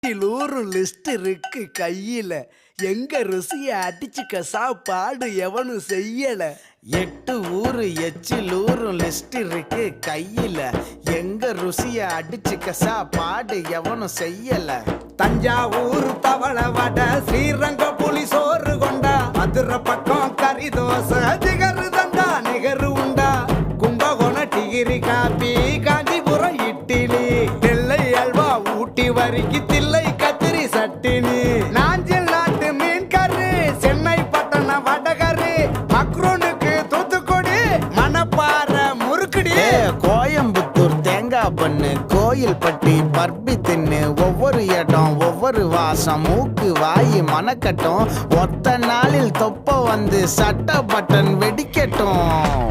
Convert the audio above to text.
எட்டில் ஊரும் லிஸ்ட் இருக்கு கையில. எங்க ருசிய அடிச்சுக்க சாப்பாடு எவனும் செய்யல. 8 ஊரு எச்சில் ஊரும் லிஸ்ட் இருக்கு கையில. எங்க ருசிய அடிச்சுக்க சாப்பாடு எவனும் செய்யல. தஞ்சாவூர் தவள வடை, ஸ்ரீரங்க புலி சோறு கொண்டா, மதுரை பக்கம் கறி தோசை, ஜிகரு தண்டா நிகரு உண்டா, கும்பகோணம் டிகிரி காப்பி, காஞ்சிபுரம் இட்லி, நெல்லை அல்வா ஊட்டி வரிக்கு தில்லை கத்திரி சட்டினி, நாஞ்சில் நாட்டு மீன் கறி, சென்னை பட்டணம் வடகரி, மக்ரூனுக்கு தூத்துக்குடி, மணப்பாறை முறுக்குடி, கோயம்புத்தூர் தேங்காய் பண்ணு, கோயில் பட்டி பர்பி தின்னு, ஒவ்வொரு இடம் ஒவ்வொரு வாசம், மூக்கு வாயி மணக்கட்டும், ஒத்த நாளில் தொப்ப வந்து சட்ட பட்டன் வெடிக்கட்டும்.